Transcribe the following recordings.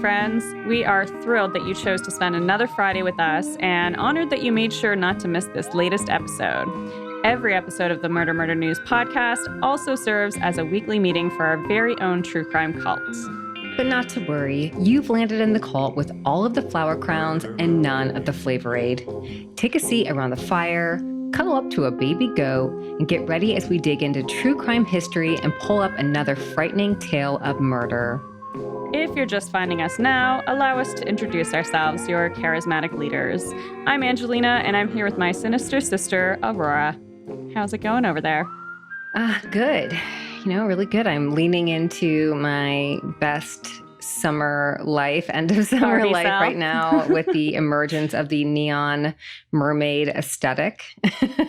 friends. We are thrilled that you chose to spend another Friday with us and honored that you made sure not to miss this latest episode. Every episode of the Murder News podcast also serves as a weekly meeting for our very own true crime cult. But not to worry, you've landed in the cult with all of the flower crowns and none of the flavor aid. Take a seat around the fire, cuddle up to a baby goat, and get ready as we dig into true crime history and pull up another frightening tale of murder. If you're just finding us now, allow us to introduce ourselves, your charismatic leaders. I'm Angelina, and I'm here with my sinister sister, Aurora. How's it going over there? Good. Really good. I'm leaning into my best summer life, end of summer Party life self. right now with the emergence of the neon mermaid aesthetic.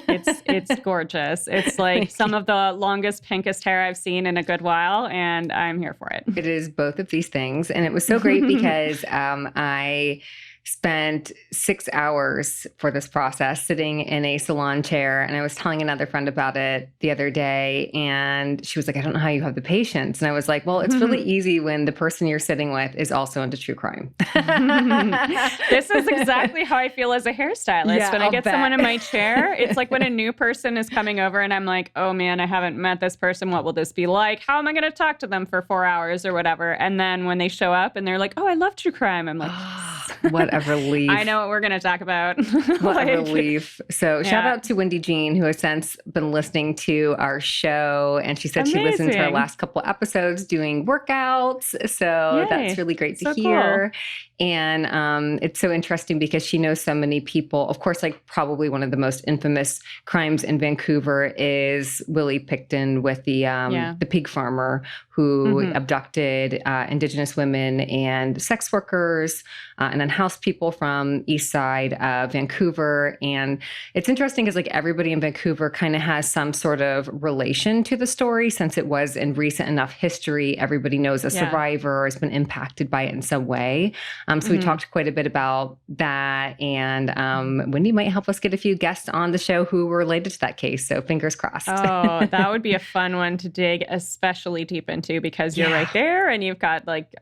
It's gorgeous. It's like some of the longest, pinkest hair I've seen in a good while, and I'm here for it. It is both of these things. And it was so great because I spent 6 hours for this process sitting in a salon chair. And I was telling another friend about it the other day. And she was like, I don't know how you have the patience. And I was like, well, it's really easy when the person you're sitting with is also into true crime. This is exactly how I feel as a hairstylist. Yeah, when I I'll get bet. someone in my chair, it's like when a new person is coming over and I'm like, oh man, I haven't met this person. What will this be like? How am I going to talk to them for 4 hours or whatever? And then when they show up and they're like, oh, I love true crime. I'm like, What a relief. I know what we're going to talk about. What a relief. So shout out to Wendy Jean, who has since been listening to our show. And she said she listened to our last couple episodes doing workouts. So Yay. That's really great to So hear. Cool. And it's so interesting because she knows so many people. Of course, like probably one of the most infamous crimes in Vancouver is Willie Pickton with the pig farmer who abducted Indigenous women and sex workers and unhoused people from east side of Vancouver. And it's interesting because like everybody in Vancouver kind of has some sort of relation to the story since it was in recent enough history. Everybody knows a survivor or has been impacted by it in some way. So we talked quite a bit about that. And Wendy might help us get a few guests on the show who were related to that case. So fingers crossed. Oh, that would be a fun one to dig especially deep into because you're right there and you've got like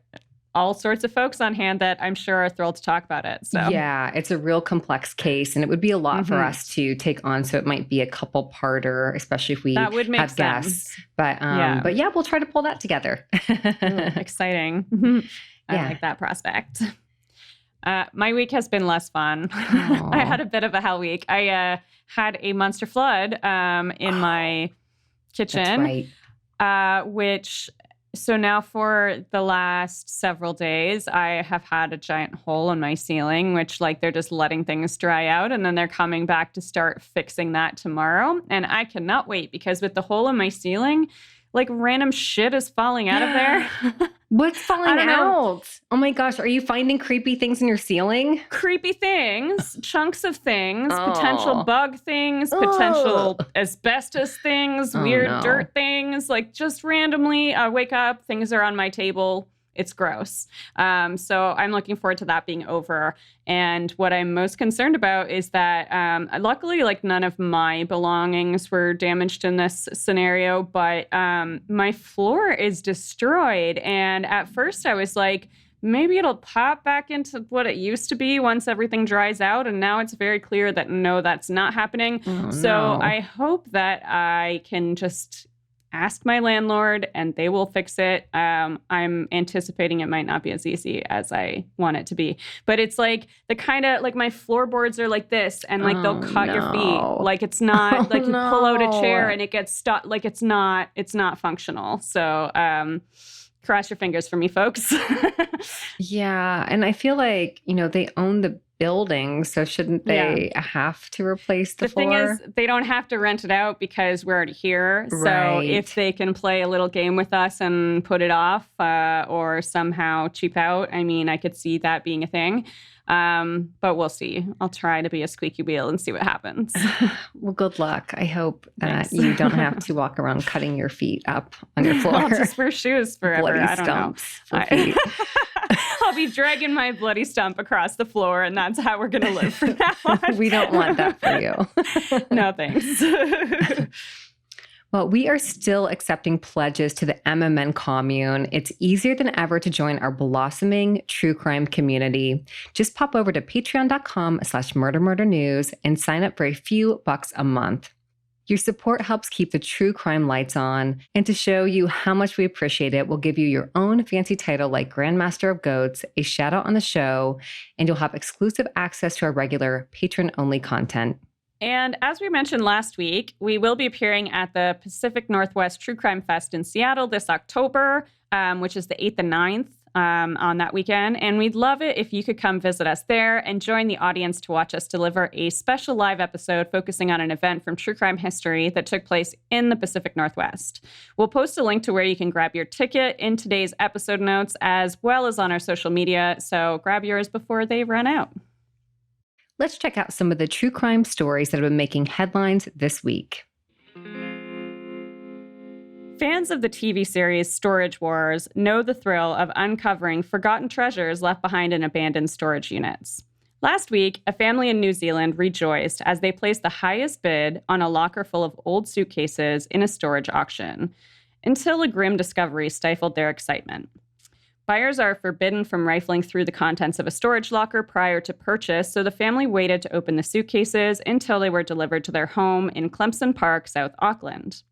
all sorts of folks on hand that I'm sure are thrilled to talk about it. So yeah, it's a real complex case and it would be a lot for us to take on. So it might be a couple-parter, especially if we that would make have sense. Guests. But yeah, we'll try to pull that together. Ooh, exciting. I like that prospect. My week has been less fun. I had a bit of a hell week. I had a monster flood in my kitchen, which... So now for the last several days, I have had a giant hole in my ceiling, which like they're just letting things dry out and then they're coming back to start fixing that tomorrow. And I cannot wait because with the hole in my ceiling, like random shit is falling out of there. What's falling out? Oh my gosh. Are you finding creepy things in your ceiling? Creepy things, chunks of things, potential bug things, potential asbestos things, weird dirt things, like just randomly I wake up, things are on my table. It's gross. So I'm looking forward to that being over. And what I'm most concerned about is that luckily, like none of my belongings were damaged in this scenario, but my floor is destroyed. And at first I was like, maybe it'll pop back into what it used to be once everything dries out. And now it's very clear that no, that's not happening. I hope that I can just ask my landlord and they will fix it. I'm anticipating it might not be as easy as I want it to be. But it's like the kind of like my floorboards are like this and like they'll cut your feet. Like it's not like you pull out a chair and it gets stuck. Like it's not functional. So cross your fingers for me, folks. Yeah. And I feel like, they own the building, so shouldn't they have to replace the floor? The thing is, they don't have to rent it out because we're already here. Right. So if they can play a little game with us and put it off or somehow cheap out, I mean, I could see that being a thing. But we'll see. I'll try to be a squeaky wheel and see what happens. Well, good luck. I hope that you don't have to walk around cutting your feet up on your floor. I'll just wear shoes forever. Bloody I don't stumps know. for feet. I'll be dragging my bloody stump across the floor, and that's how we're going to live from now on. We don't want that for you. No, thanks. Well, we are still accepting pledges to the MMN commune. It's easier than ever to join our blossoming true crime community. Just pop over to patreon.com/murdermurdernews and sign up for a few bucks a month. Your support helps keep the true crime lights on, and to show you how much we appreciate it, we'll give you your own fancy title like Grandmaster of Goats, a shout out on the show, and you'll have exclusive access to our regular patron-only content. And as we mentioned last week, we will be appearing at the Pacific Northwest True Crime Fest in Seattle this October, which is the 8th and 9th on that weekend. And we'd love it if you could come visit us there and join the audience to watch us deliver a special live episode focusing on an event from true crime history that took place in the Pacific Northwest. We'll post a link to where you can grab your ticket in today's episode notes, as well as on our social media. So grab yours before they run out. Let's check out some of the true crime stories that have been making headlines this week. Fans of the TV series Storage Wars know the thrill of uncovering forgotten treasures left behind in abandoned storage units. Last week, a family in New Zealand rejoiced as they placed the highest bid on a locker full of old suitcases in a storage auction, until a grim discovery stifled their excitement. Buyers are forbidden from rifling through the contents of a storage locker prior to purchase, so the family waited to open the suitcases until they were delivered to their home in Clemson Park, South Auckland.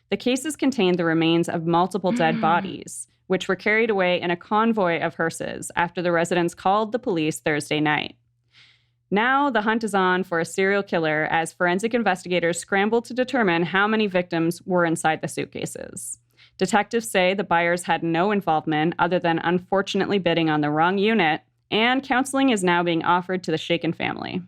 The cases contained the remains of multiple dead bodies, which were carried away in a convoy of hearses after the residents called the police Thursday night. Now the hunt is on for a serial killer as forensic investigators scramble to determine how many victims were inside the suitcases. Detectives say the buyers had no involvement other than unfortunately bidding on the wrong unit, and counseling is now being offered to the shaken family.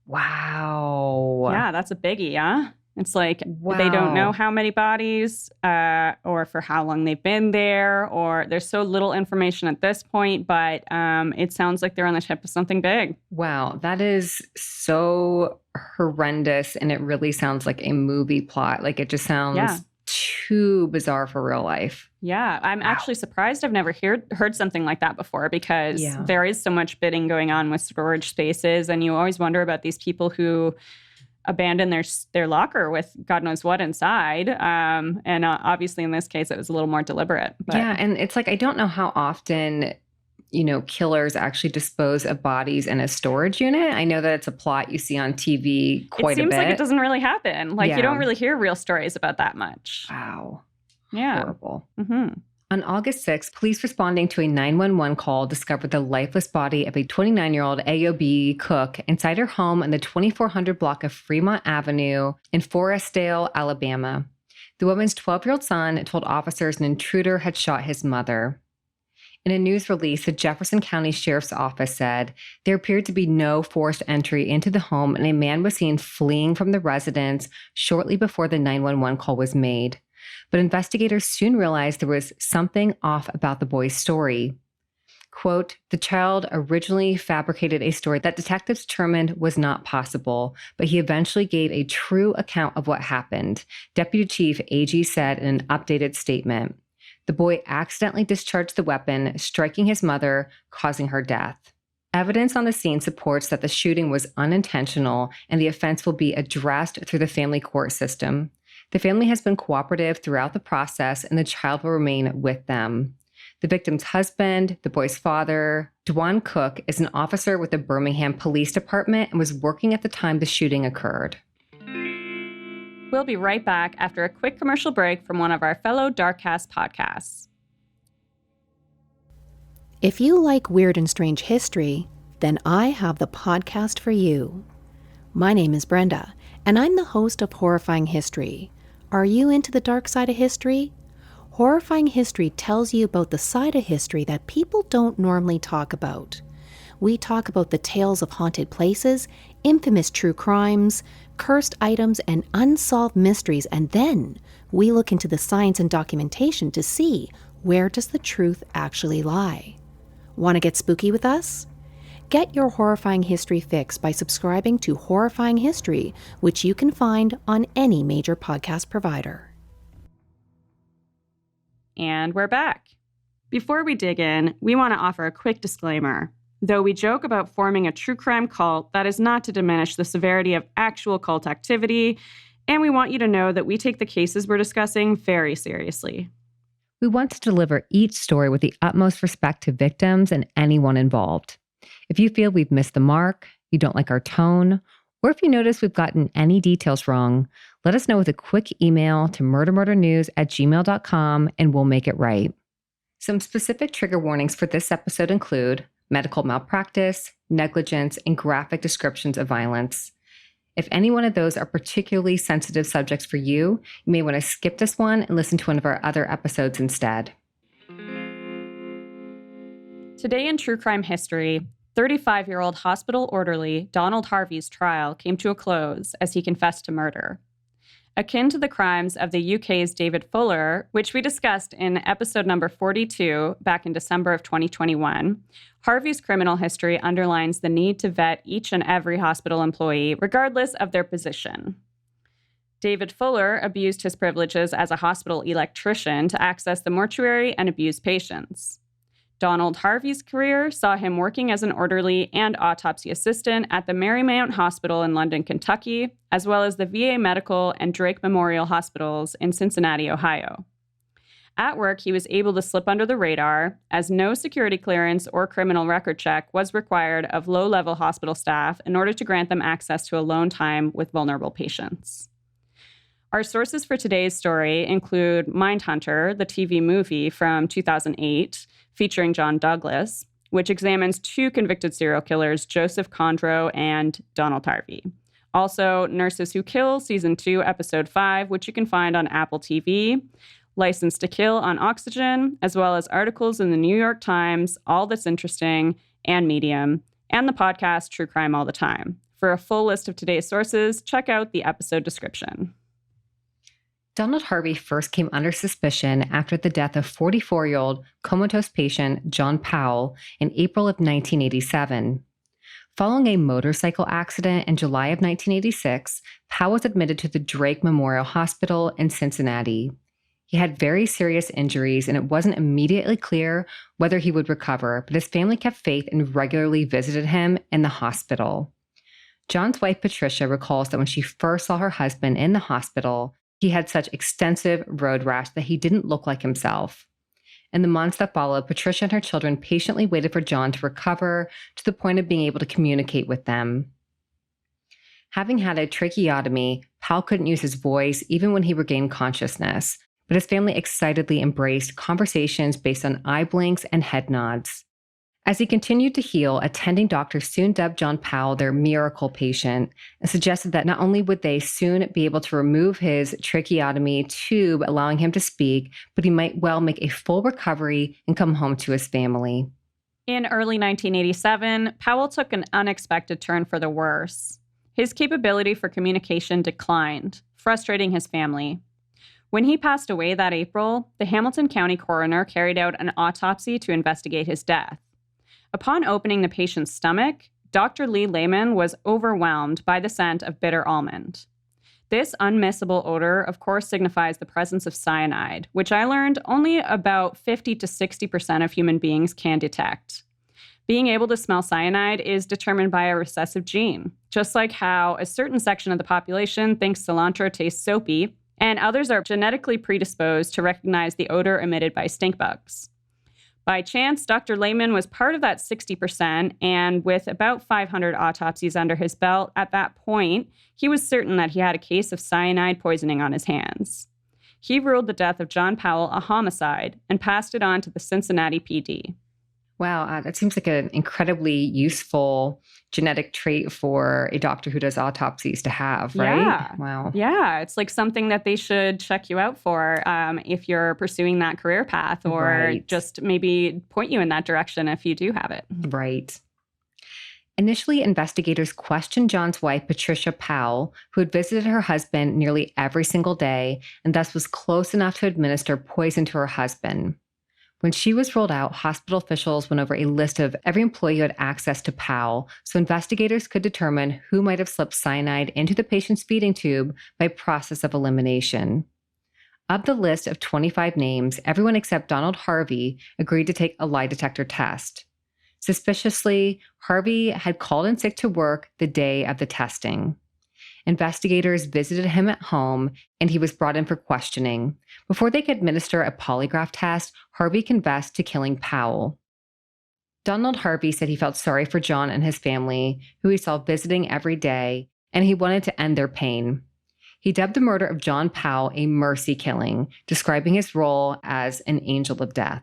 Wow. Yeah, that's a biggie, huh? It's like wow. They don't know how many bodies or for how long they've been there, or there's so little information at this point, but it sounds like they're on the tip of something big. Wow, that is so horrendous, and it really sounds like a movie plot. Like it just sounds too bizarre for real life. Yeah, I'm actually surprised I've never heard something like that before, because there is so much bidding going on with storage spaces, and you always wonder about these people who abandon their locker with God knows what inside. And obviously in this case, it was a little more deliberate. But. Yeah, and it's like I don't know how often killers actually dispose of bodies in a storage unit. I know that it's a plot you see on TV quite a bit. It seems like it doesn't really happen. Like you don't really hear real stories about that much. Wow. Yeah. Horrible. Mm-hmm. On August 6th, police responding to a 911 call discovered the lifeless body of a 29-year-old AOB cook inside her home in the 2400 block of Fremont Avenue in Forestdale, Alabama. The woman's 12-year-old son told officers an intruder had shot his mother. In a news release, the Jefferson County Sheriff's Office said there appeared to be no forced entry into the home, and a man was seen fleeing from the residence shortly before the 911 call was made. But investigators soon realized there was something off about the boy's story. Quote, the child originally fabricated a story that detectives determined was not possible, but he eventually gave a true account of what happened, Deputy Chief AG said in an updated statement. The boy accidentally discharged the weapon, striking his mother, causing her death. Evidence on the scene supports that the shooting was unintentional, and the offense will be addressed through the family court system. The family has been cooperative throughout the process, and the child will remain with them. The victim's husband, the boy's father, Dwan Cook, is an officer with the Birmingham Police Department and was working at the time the shooting occurred. We'll be right back after a quick commercial break from one of our fellow Darkcast podcasts. If you like weird and strange history, then I have the podcast for you. My name is Brenda, and I'm the host of Horrifying History. Are you into the dark side of history? Horrifying History tells you about the side of history that people don't normally talk about. We talk about the tales of haunted places, infamous true crimes, cursed items, and unsolved mysteries, and then we look into the science and documentation to see where does the truth actually lie. Want to get spooky with us? Get your Horrifying History fix by subscribing to Horrifying History, which you can find on any major podcast provider. And we're back. Before we dig in, we want to offer a quick disclaimer. Though we joke about forming a true crime cult, that is not to diminish the severity of actual cult activity And we want you to know that we take the cases we're discussing very seriously. We want to deliver each story with the utmost respect to victims and anyone involved. If you feel we've missed the mark, you don't like our tone, or if you notice we've gotten any details wrong, let us know with a quick email to murdermurdernews@gmail.com and we'll make it right. Some specific trigger warnings for this episode include medical malpractice, negligence, and graphic descriptions of violence. If any one of those are particularly sensitive subjects for you, you may want to skip this one and listen to one of our other episodes instead. Today in true crime history, 35-year-old hospital orderly Donald Harvey's trial came to a close as he confessed to murder. Akin to the crimes of the UK's David Fuller, which we discussed in episode number 42 back in December of 2021, Harvey's criminal history underlines the need to vet each and every hospital employee, regardless of their position. David Fuller abused his privileges as a hospital electrician to access the mortuary and abuse patients. Donald Harvey's career saw him working as an orderly and autopsy assistant at the Marymount Hospital in London, Kentucky, as well as the VA Medical and Drake Memorial Hospitals in Cincinnati, Ohio. At work, he was able to slip under the radar, as no security clearance or criminal record check was required of low-level hospital staff in order to grant them access to alone time with vulnerable patients. Our sources for today's story include Mindhunter, the TV movie from 2008, featuring John Douglas, which examines two convicted serial killers, Joseph Condro and Donald Harvey. Also, Nurses Who Kill, Season 2, Episode 5, which you can find on Apple TV, License to Kill on Oxygen, as well as articles in the New York Times, All That's Interesting, and Medium, and the podcast True Crime All the Time. For a full list of today's sources, check out the episode description. Donald Harvey first came under suspicion after the death of 44-year-old comatose patient John Powell in April of 1987. Following a motorcycle accident in July of 1986, Powell was admitted to the Drake Memorial Hospital in Cincinnati. He had very serious injuries, and it wasn't immediately clear whether he would recover, but his family kept faith and regularly visited him in the hospital. John's wife, Patricia, recalls that when she first saw her husband in the hospital, he had such extensive road rash that he didn't look like himself. In the months that followed, Patricia and her children patiently waited for John to recover to the point of being able to communicate with them. Having had a tracheotomy, Powell couldn't use his voice even when he regained consciousness, but his family excitedly embraced conversations based on eye blinks and head nods. As he continued to heal, attending doctors soon dubbed John Powell their miracle patient and suggested that not only would they soon be able to remove his tracheotomy tube, allowing him to speak, but he might well make a full recovery and come home to his family. In early 1987, Powell took an unexpected turn for the worse. His capability for communication declined, frustrating his family. When he passed away that April, the Hamilton County coroner carried out an autopsy to investigate his death. Upon opening the patient's stomach, Dr. Lee Lehman was overwhelmed by the scent of bitter almond. This unmissable odor, of course, signifies the presence of cyanide, which I learned only about 50 to 60% of human beings can detect. Being able to smell cyanide is determined by a recessive gene, just like how a certain section of the population thinks cilantro tastes soapy, and others are genetically predisposed to recognize the odor emitted by stink bugs. By chance, Dr. Lehman was part of that 60%, and with about 500 autopsies under his belt at that point, he was certain that he had a case of cyanide poisoning on his hands. He ruled the death of John Powell a homicide and passed it on to the Cincinnati PD. Wow, that seems like an incredibly useful genetic trait for a doctor who does autopsies to have, right? Yeah. Wow. Yeah, it's like something that they should check you out for if you're pursuing that career path, or just maybe point you in that direction if you do have it. Right. Initially, investigators questioned John's wife, Patricia Powell, who had visited her husband nearly every single day and thus was close enough to administer poison to her husband. When she was rolled out, hospital officials went over a list of every employee who had access to Powell, so investigators could determine who might have slipped cyanide into the patient's feeding tube by process of elimination. Of the list of 25 names, everyone except Donald Harvey agreed to take a lie detector test. Suspiciously, Harvey had called in sick to work the day of the testing. investigators visited him at home, and he was brought in for questioning. Before they could administer a polygraph test, Harvey confessed to killing Powell. Donald Harvey said he felt sorry for John and his family, who he saw visiting every day, and he wanted to end their pain. He dubbed the murder of John Powell a mercy killing, describing his role as an angel of death.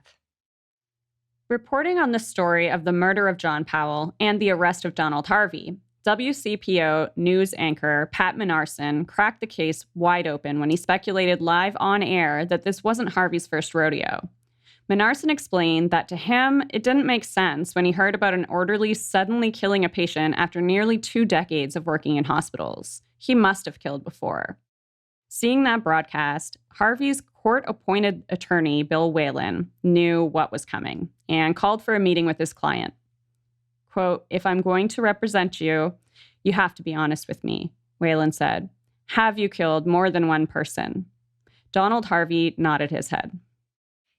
Reporting on the story of the murder of John Powell and the arrest of Donald Harvey, WCPO news anchor Pat Menarson cracked the case wide open when he speculated live on air that this wasn't Harvey's first rodeo. Menarson explained that to him, it didn't make sense when he heard about an orderly suddenly killing a patient after nearly 2 decades of working in hospitals. He must have killed before. Seeing that broadcast, Harvey's court-appointed attorney, Bill Whalen, knew what was coming and called for a meeting with his client. Quote, "If I'm going to represent you, you have to be honest with me," Whalen said. "Have you killed more than one person?" Donald Harvey nodded his head.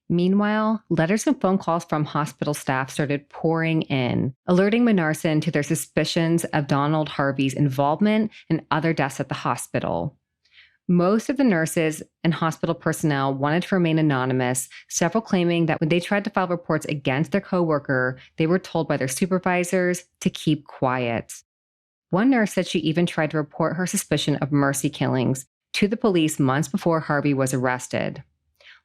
Meanwhile, letters and phone calls from hospital staff started pouring in, alerting Menarson to their suspicions of Donald Harvey's involvement in other deaths at the hospital. Most of the nurses and hospital personnel wanted to remain anonymous, several claiming that when they tried to file reports against their coworker, they were told by their supervisors to keep quiet. One nurse said she even tried to report her suspicion of mercy killings to the police months before Harvey was arrested.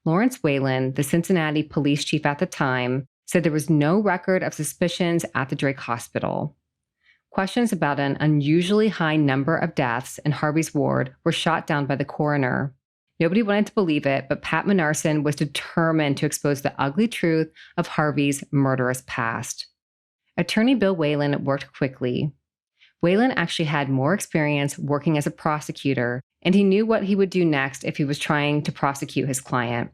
Lawrence Whalen, the Cincinnati police chief at the time, said there was no record of suspicions at the Drake Hospital. Questions about an unusually high number of deaths in Harvey's ward were shot down by the coroner. Nobody wanted to believe it, but Pat Menarson was determined to expose the ugly truth of Harvey's murderous past. Attorney Bill Whalen worked quickly. Whalen actually had more experience working as a prosecutor, and he knew what he would do next if he was trying to prosecute his client.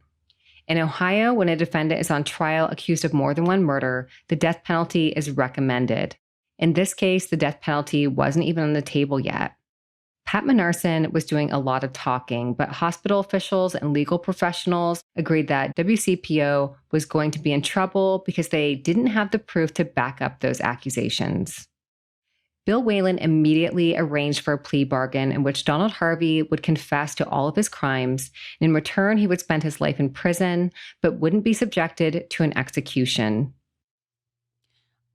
In Ohio, when a defendant is on trial accused of more than one murder, the death penalty is recommended. In this case, the death penalty wasn't even on the table yet. Pat Menarson was doing a lot of talking, but hospital officials and legal professionals agreed that WCPO was going to be in trouble because they didn't have the proof to back up those accusations. Bill Whalen immediately arranged for a plea bargain in which Donald Harvey would confess to all of his crimes. In return, he would spend his life in prison, but wouldn't be subjected to an execution.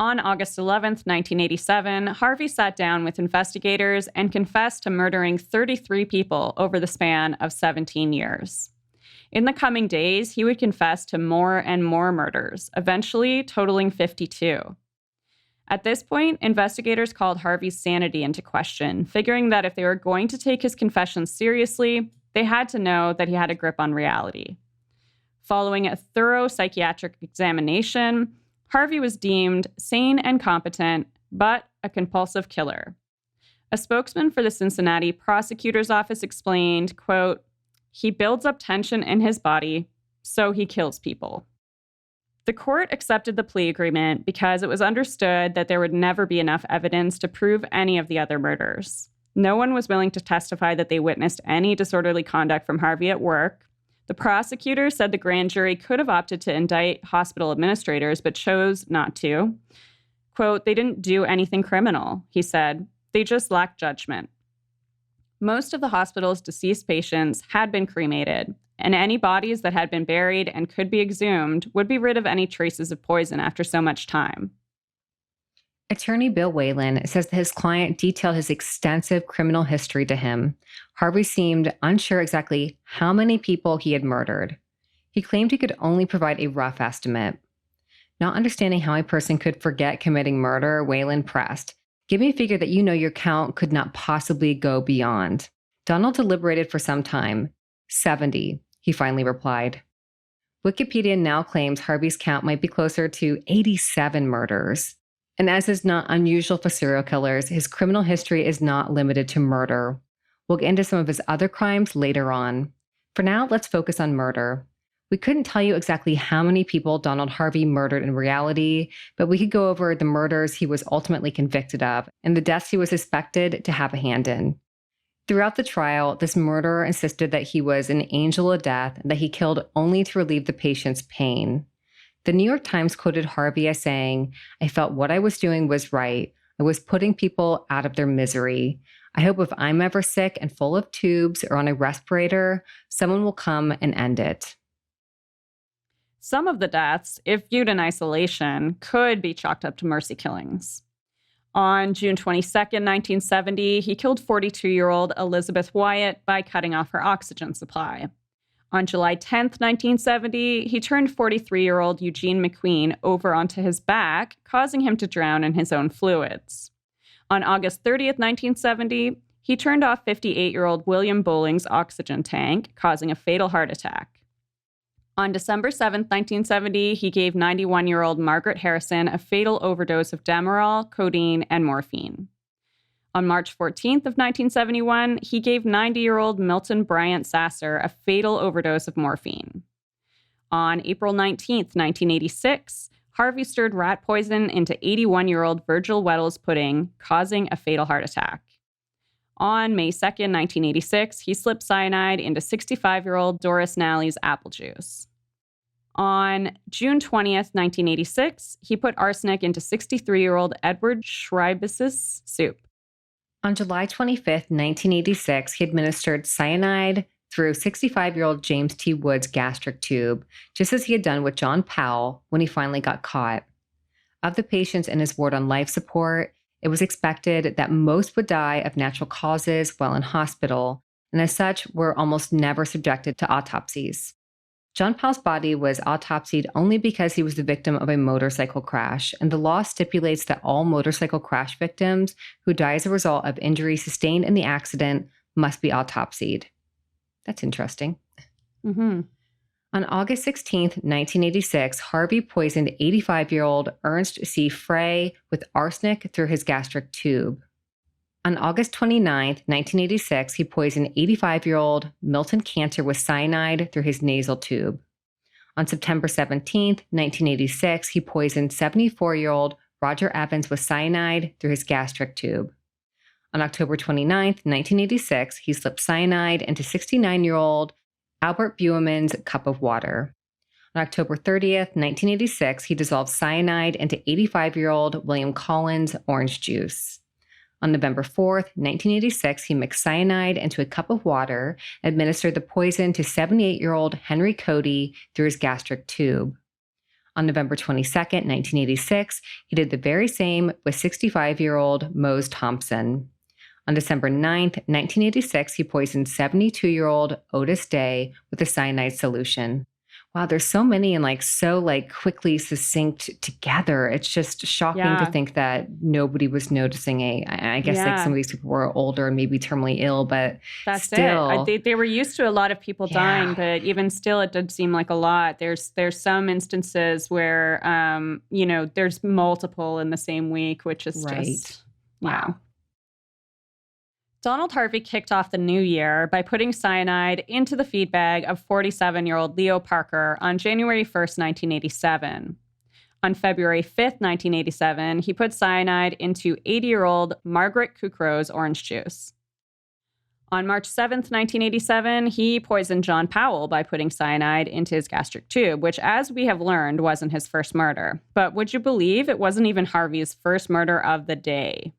On August 11th, 1987, Harvey sat down with investigators and confessed to murdering 33 people over the span of 17 years. In the coming days, he would confess to more and more murders, eventually totaling 52. At this point, investigators called Harvey's sanity into question, figuring that if they were going to take his confessions seriously, they had to know that he had a grip on reality. Following a thorough psychiatric examination, Harvey was deemed sane and competent, but a compulsive killer. A spokesman for the Cincinnati prosecutor's office explained, quote, "He builds up tension in his body, so he kills people." The court accepted the plea agreement because it was understood that there would never be enough evidence to prove any of the other murders. No one was willing to testify that they witnessed any disorderly conduct from Harvey at work. The prosecutor said the grand jury could have opted to indict hospital administrators, but chose not to. Quote, "They didn't do anything criminal," he said. "They just lacked judgment." Most of the hospital's deceased patients had been cremated, and any bodies that had been buried and could be exhumed would be rid of any traces of poison after so much time. Attorney Bill Whalen says that his client detailed his extensive criminal history to him. Harvey seemed unsure exactly how many people he had murdered. He claimed he could only provide a rough estimate. Not understanding how a person could forget committing murder, Whalen pressed, "Give me a figure that you know your count could not possibly go beyond." Donald deliberated for some time. 70, he finally replied. Wikipedia now claims Harvey's count might be closer to 87 murders. And as is not unusual for serial killers, his criminal history is not limited to murder. We'll get into some of his other crimes later on. For now, let's focus on murder. We couldn't tell you exactly how many people Donald Harvey murdered in reality, but we could go over the murders he was ultimately convicted of and the deaths he was suspected to have a hand in. Throughout the trial, this murderer insisted that he was an angel of death and that he killed only to relieve the patient's pain. The New York Times quoted Harvey as saying, "I felt what I was doing was right. I was putting people out of their misery. I hope if I'm ever sick and full of tubes or on a respirator, someone will come and end it. Some of the deaths, if viewed in isolation, could be chalked up to mercy killings. On June 22nd, 1970, he killed 42-year-old Elizabeth Wyatt by cutting off her oxygen supply. On July 10th, 1970, he turned 43-year-old Eugene McQueen over onto his back, causing him to drown in his own fluids. On August 30th, 1970, he turned off 58-year-old William Bowling's oxygen tank, causing a fatal heart attack. On December 7th, 1970, he gave 91-year-old Margaret Harrison a fatal overdose of Demerol, codeine, and morphine. On March 14th of 1971, he gave 90-year-old Milton Bryant Sasser a fatal overdose of morphine. On April 19th, 1986, Harvey stirred rat poison into 81-year-old Virgil Weddle's pudding, causing a fatal heart attack. On May 2nd, 1986, he slipped cyanide into 65-year-old Doris Nally's apple juice. On June 20th, 1986, he put arsenic into 63-year-old Edward Schreibus's soup. On July 25th, 1986, he administered cyanide through 65-year-old James T. Wood's gastric tube, just as he had done with John Powell when he finally got caught. Of the patients in his ward on life support, it was expected that most would die of natural causes while in hospital, and as such, were almost never subjected to autopsies. John Powell's body was autopsied only because he was the victim of a motorcycle crash, and the law stipulates that all motorcycle crash victims who die as a result of injuries sustained in the accident must be autopsied. That's interesting. Mm-hmm. On August 16th, 1986, Harvey poisoned 85-year-old Ernst C. Frey with arsenic through his gastric tube. On August 29th, 1986, he poisoned 85-year-old Milton Cantor with cyanide through his nasal tube. On September 17th, 1986, he poisoned 74-year-old Roger Evans with cyanide through his gastric tube. On October 29th, 1986, he slipped cyanide into 69-year-old Albert Bueman's cup of water. On October 30th, 1986, he dissolved cyanide into 85-year-old William Collins' orange juice. On November 4th, 1986, he mixed cyanide into a cup of water, administered the poison to 78-year-old Henry Cody through his gastric tube. On November 22nd, 1986, he did the very same with 65-year-old Mose Thompson. On December 9th, 1986, he poisoned 72-year-old Otis Day with a cyanide solution. Wow, there's so many and so quickly succinct together. It's just shocking to think that nobody was noticing I guess some of these people were older and maybe terminally ill, but that's still. They were used to a lot of people dying, but even still, it did seem like a lot. There's some instances where, there's multiple in the same week, which is just, wow. Donald Harvey kicked off the new year by putting cyanide into the feed bag of 47-year-old Leo Parker on January 1st, 1987. On February 5th, 1987, he put cyanide into 80-year-old Margaret Kukrow's orange juice. On March 7th, 1987, he poisoned John Powell by putting cyanide into his gastric tube, which, as we have learned, wasn't his first murder. But would you believe it wasn't even Harvey's first murder of the day?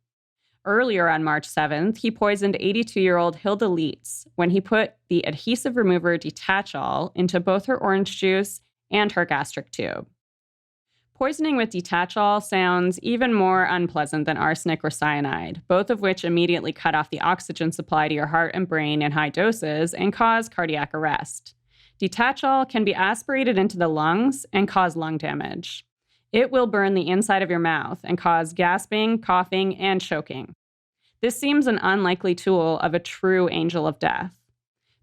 Earlier on March 7th, he poisoned 82-year-old Hilda Leitz when he put the adhesive remover Detachol into both her orange juice and her gastric tube. Poisoning with Detachol sounds even more unpleasant than arsenic or cyanide, both of which immediately cut off the oxygen supply to your heart and brain in high doses and cause cardiac arrest. Detachol can be aspirated into the lungs and cause lung damage. It will burn the inside of your mouth and cause gasping, coughing, and choking. This seems an unlikely tool of a true angel of death.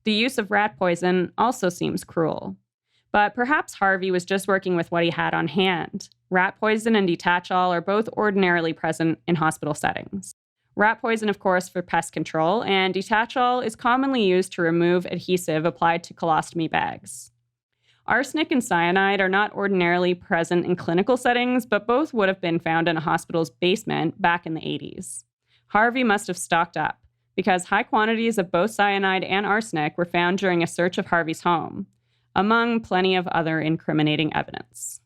The use of rat poison also seems cruel. But perhaps Harvey was just working with what he had on hand. Rat poison and Detachol are both ordinarily present in hospital settings. Rat poison, of course, for pest control, and Detachol is commonly used to remove adhesive applied to colostomy bags. Arsenic and cyanide are not ordinarily present in clinical settings, but both would have been found in a hospital's basement back in the 80s. Harvey must have stocked up, because high quantities of both cyanide and arsenic were found during a search of Harvey's home, among plenty of other incriminating evidence.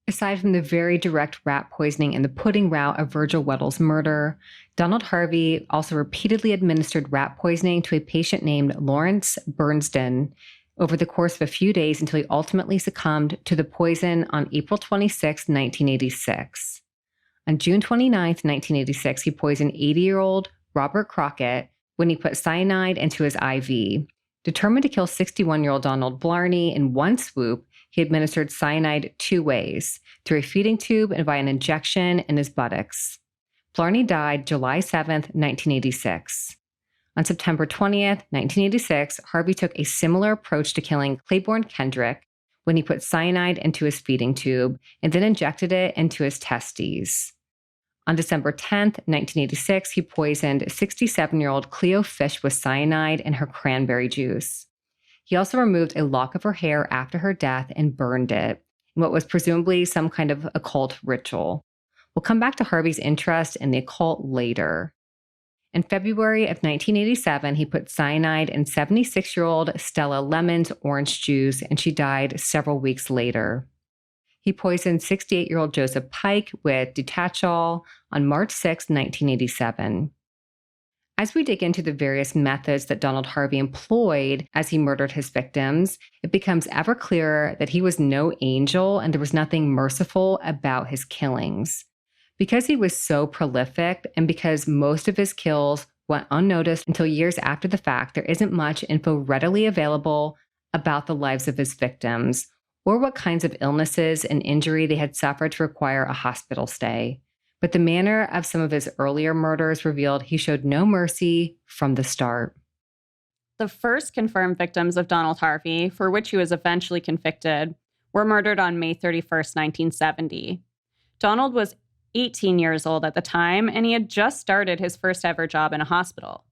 Aside from the very direct rat poisoning and the pudding route of Virgil Weddle's murder, Donald Harvey also repeatedly administered rat poisoning to a patient named Lawrence Bernsden over the course of a few days until he ultimately succumbed to the poison on April 26, 1986. On June 29, 1986, he poisoned 80-year-old Robert Crockett when he put cyanide into his IV. Determined to kill 61-year-old Donald Blarney in one swoop, he administered cyanide 2 ways, through a feeding tube and via an injection in his buttocks. Blarney died July 7, 1986. On September 20th, 1986, Harvey took a similar approach to killing Claiborne Kendrick when he put cyanide into his feeding tube and then injected it into his testes. On December 10th, 1986, he poisoned 67-year-old Cleo Fish with cyanide in her cranberry juice. He also removed a lock of her hair after her death and burned it in what was presumably some kind of occult ritual. We'll come back to Harvey's interest in the occult later. In February of 1987, he put cyanide in 76-year-old Stella Lemon's orange juice, and she died several weeks later. He poisoned 68-year-old Joseph Pike with Ditachol on March 6, 1987. As we dig into the various methods that Donald Harvey employed as he murdered his victims, it becomes ever clearer that he was no angel and there was nothing merciful about his killings. Because he was so prolific and because most of his kills went unnoticed until years after the fact, there isn't much info readily available about the lives of his victims or what kinds of illnesses and injury they had suffered to require a hospital stay. But the manner of some of his earlier murders revealed he showed no mercy from the start. The first confirmed victims of Donald Harvey, for which he was eventually convicted, were murdered on May 31st, 1970. Donald was 18 years old at the time, and he had just started his first ever job in a hospital.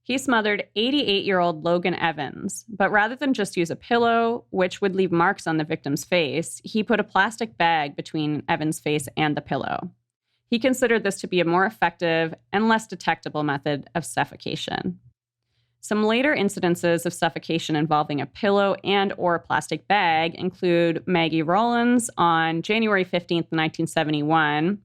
He smothered 88-year-old Logan Evans, but rather than just use a pillow, which would leave marks on the victim's face, he put a plastic bag between Evans' face and the pillow. He considered this to be a more effective and less detectable method of suffocation. Some later incidences of suffocation involving a pillow and or plastic bag include Maggie Rollins on January 15th, 1971,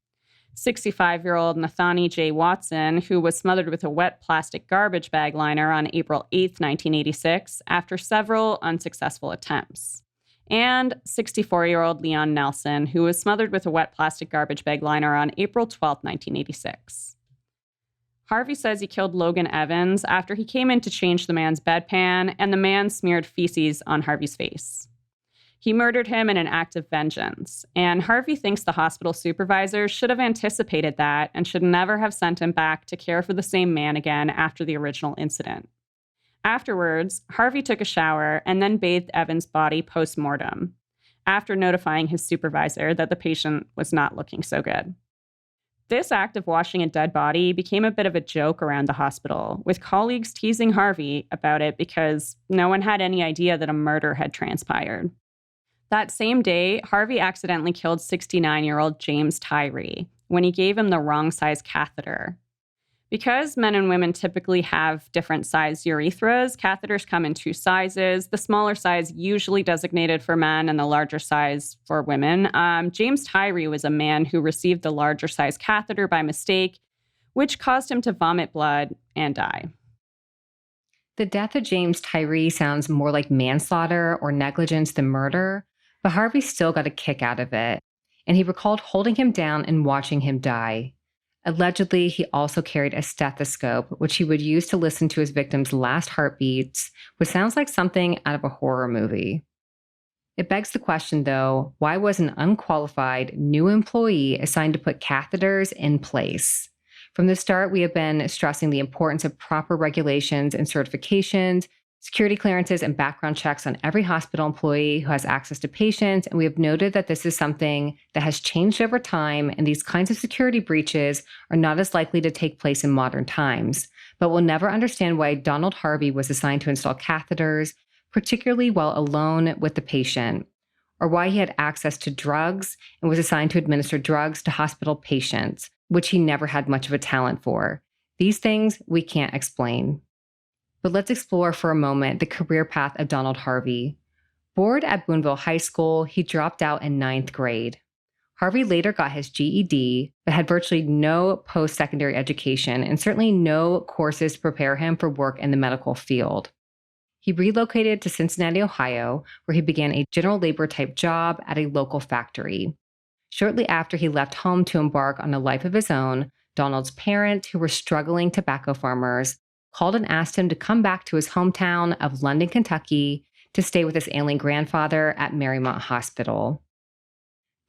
65-year-old Nathani J. Watson, who was smothered with a wet plastic garbage bag liner on April 8th, 1986, after several unsuccessful attempts, and 64-year-old Leon Nelson, who was smothered with a wet plastic garbage bag liner on April 12, 1986. Harvey says he killed Logan Evans after he came in to change the man's bedpan, and the man smeared feces on Harvey's face. He murdered him in an act of vengeance, and Harvey thinks the hospital supervisor should have anticipated that and should never have sent him back to care for the same man again after the original incident. Afterwards, Harvey took a shower and then bathed Evans' body post-mortem, after notifying his supervisor that the patient was not looking so good. This act of washing a dead body became a bit of a joke around the hospital, with colleagues teasing Harvey about it because no one had any idea that a murder had transpired. That same day, Harvey accidentally killed 69-year-old James Tyree when he gave him the wrong size catheter. Because men and women typically have different sized urethras, catheters come in 2 sizes, the smaller size usually designated for men and the larger size for women. James Tyree was a man who received the larger size catheter by mistake, which caused him to vomit blood and die. The death of James Tyree sounds more like manslaughter or negligence than murder, but Harvey still got a kick out of it, and he recalled holding him down and watching him die. Allegedly, he also carried a stethoscope, which he would use to listen to his victims' last heartbeats, which sounds like something out of a horror movie. It begs the question, though, why was an unqualified new employee assigned to put catheters in place? From the start, we have been stressing the importance of proper regulations and certifications, security clearances, and background checks on every hospital employee who has access to patients, and we have noted that this is something that has changed over time, and these kinds of security breaches are not as likely to take place in modern times. But we'll never understand why Donald Harvey was assigned to install catheters, particularly while alone with the patient, or why he had access to drugs and was assigned to administer drugs to hospital patients, which he never had much of a talent for. These things we can't explain. But let's explore for a moment the career path of Donald Harvey. Bored at Boonville High School, he dropped out in 9th grade. Harvey later got his GED, but had virtually no post-secondary education and certainly no courses to prepare him for work in the medical field. He relocated to Cincinnati, Ohio, where he began a general labor type job at a local factory. Shortly after he left home to embark on a life of his own, Donald's parents, who were struggling tobacco farmers, called and asked him to come back to his hometown of London, Kentucky, to stay with his ailing grandfather at Marymount Hospital.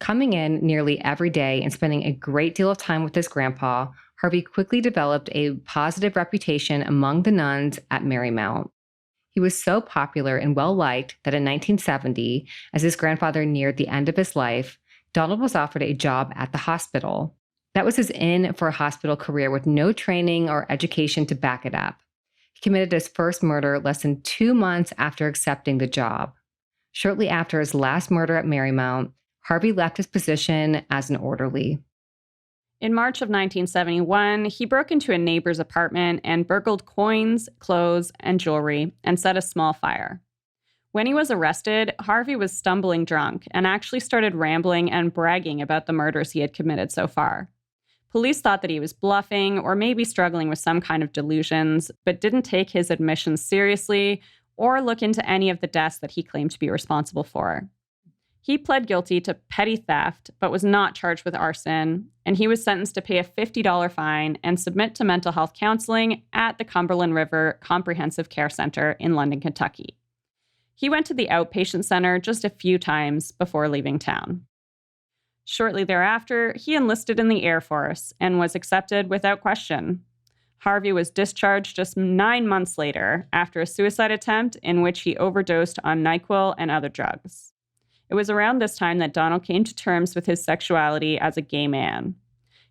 Coming in nearly every day and spending a great deal of time with his grandpa, Harvey quickly developed a positive reputation among the nuns at Marymount. He was so popular and well-liked that in 1970, as his grandfather neared the end of his life, Donald was offered a job at the hospital. That was his in for a hospital career with no training or education to back it up. He committed his first murder less than 2 months after accepting the job. Shortly after his last murder at Marymount, Harvey left his position as an orderly. In March of 1971, he broke into a neighbor's apartment and burgled coins, clothes, and jewelry and set a small fire. When he was arrested, Harvey was stumbling drunk and actually started rambling and bragging about the murders he had committed so far. Police thought that he was bluffing or maybe struggling with some kind of delusions, but didn't take his admissions seriously or look into any of the deaths that he claimed to be responsible for. He pled guilty to petty theft, but was not charged with arson, and he was sentenced to pay a $50 fine and submit to mental health counseling at the Cumberland River Comprehensive Care Center in London, Kentucky. He went to the outpatient center just a few times before leaving town. Shortly thereafter, he enlisted in the Air Force and was accepted without question. Harvey was discharged just 9 months later after a suicide attempt in which he overdosed on NyQuil and other drugs. It was around this time that Donald came to terms with his sexuality as a gay man.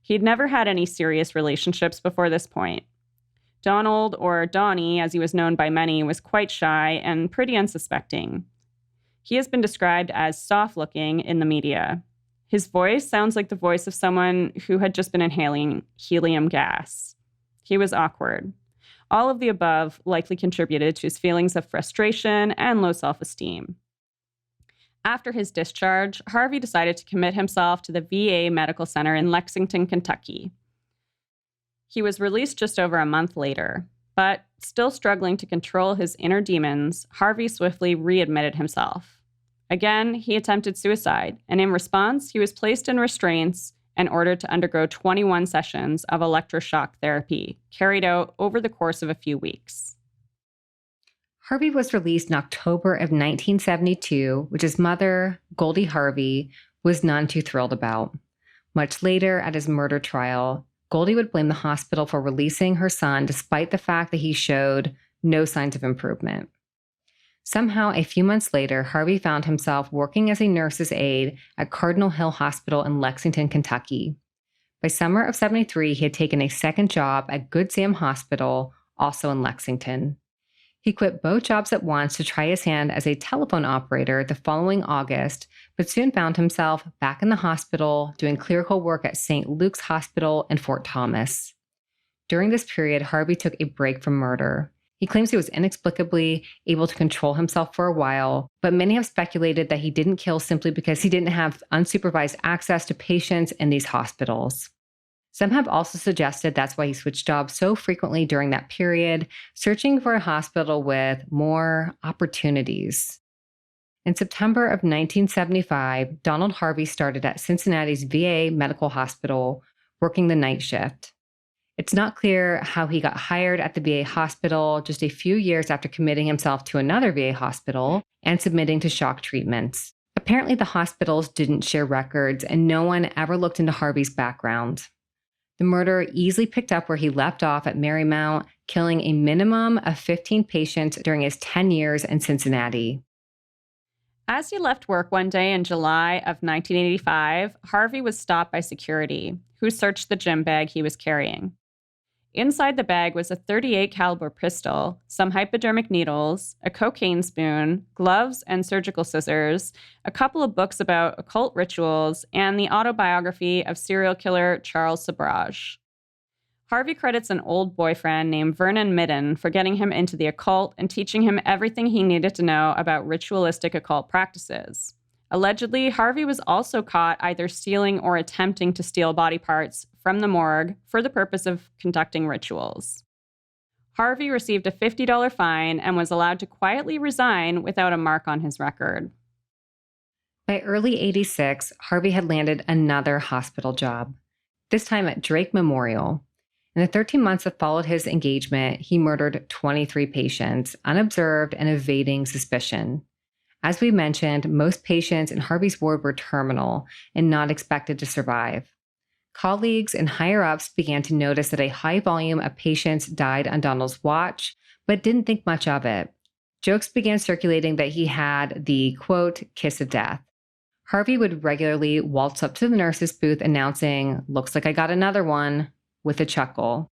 He'd never had any serious relationships before this point. Donald, or Donnie, as he was known by many, was quite shy and pretty unsuspecting. He has been described as soft-looking in the media. His voice sounds like the voice of someone who had just been inhaling helium gas. He was awkward. All of the above likely contributed to his feelings of frustration and low self-esteem. After his discharge, Harvey decided to commit himself to the VA Medical Center in Lexington, Kentucky. He was released just over a month later, but still struggling to control his inner demons, Harvey swiftly readmitted himself. Again, he attempted suicide, and in response, he was placed in restraints and ordered to undergo 21 sessions of electroshock therapy, carried out over the course of a few weeks. Harvey was released in October of 1972, which his mother, Goldie Harvey, was none too thrilled about. Much later, at his murder trial, Goldie would blame the hospital for releasing her son despite the fact that he showed no signs of improvement. Somehow, a few months later, Harvey found himself working as a nurse's aide at Cardinal Hill Hospital in Lexington, Kentucky. By summer of '73, he had taken a second job at Good Sam Hospital, also in Lexington. He quit both jobs at once to try his hand as a telephone operator the following August, but soon found himself back in the hospital doing clerical work at St. Luke's Hospital in Fort Thomas. During this period, Harvey took a break from murder. He claims he was inexplicably able to control himself for a while, but many have speculated that he didn't kill simply because he didn't have unsupervised access to patients in these hospitals. Some have also suggested that's why he switched jobs so frequently during that period, searching for a hospital with more opportunities. In September of 1975, Donald Harvey started at Cincinnati's VA Medical Hospital, working the night shift. It's not clear how he got hired at the VA hospital just a few years after committing himself to another VA hospital and submitting to shock treatments. Apparently, the hospitals didn't share records, and no one ever looked into Harvey's background. The murderer easily picked up where he left off at Marymount, killing a minimum of 15 patients during his 10 years in Cincinnati. As he left work one day in July of 1985, Harvey was stopped by security, who searched the gym bag he was carrying. Inside the bag was a .38 caliber pistol, some hypodermic needles, a cocaine spoon, gloves and surgical scissors, a couple of books about occult rituals, and the autobiography of serial killer Charles Sabrage. Harvey credits an old boyfriend named Vernon Midden for getting him into the occult and teaching him everything he needed to know about ritualistic occult practices. Allegedly, Harvey was also caught either stealing or attempting to steal body parts from the morgue for the purpose of conducting rituals. Harvey received a $50 fine and was allowed to quietly resign without a mark on his record. By early '86, Harvey had landed another hospital job, this time at Drake Memorial. In the 13 months that followed his engagement, he murdered 23 patients, unobserved and evading suspicion. As we mentioned, most patients in Harvey's ward were terminal and not expected to survive. Colleagues and higher-ups began to notice that a high volume of patients died on Donald's watch, but didn't think much of it. Jokes began circulating that he had the, quote, kiss of death. Harvey would regularly waltz up to the nurse's booth announcing, "Looks like I got another one," with a chuckle.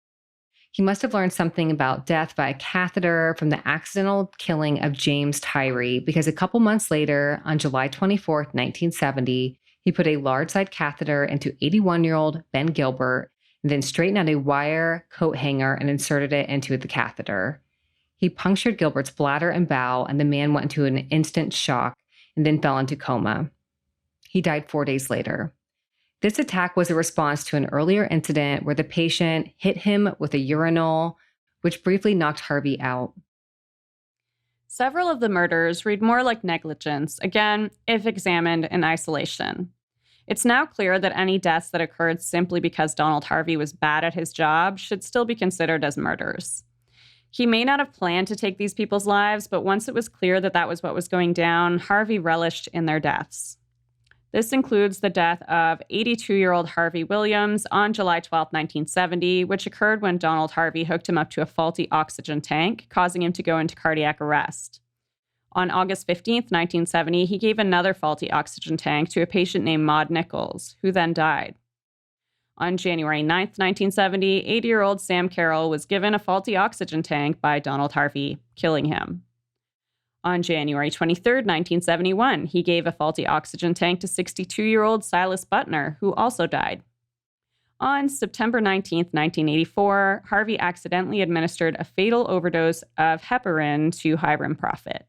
He must have learned something about death by a catheter from the accidental killing of James Tyree, because a couple months later, on July 24, 1970, he put a large-side catheter into 81-year-old Ben Gilbert and then straightened out a wire coat hanger and inserted it into the catheter. He punctured Gilbert's bladder and bowel, and the man went into an instant shock and then fell into coma. He died 4 days later. This attack was a response to an earlier incident where the patient hit him with a urinal, which briefly knocked Harvey out. Several of the murders read more like negligence, again, if examined in isolation. It's now clear that any deaths that occurred simply because Donald Harvey was bad at his job should still be considered as murders. He may not have planned to take these people's lives, but once it was clear that that was what was going down, Harvey relished in their deaths. This includes the death of 82-year-old Harvey Williams on July 12, 1970, which occurred when Donald Harvey hooked him up to a faulty oxygen tank, causing him to go into cardiac arrest. On August 15, 1970, he gave another faulty oxygen tank to a patient named Maud Nichols, who then died. On January 9, 1970, 80-year-old Sam Carroll was given a faulty oxygen tank by Donald Harvey, killing him. On January 23, 1971, he gave a faulty oxygen tank to 62-year-old Silas Butner, who also died. On September 19, 1984, Harvey accidentally administered a fatal overdose of heparin to Hiram Prophet.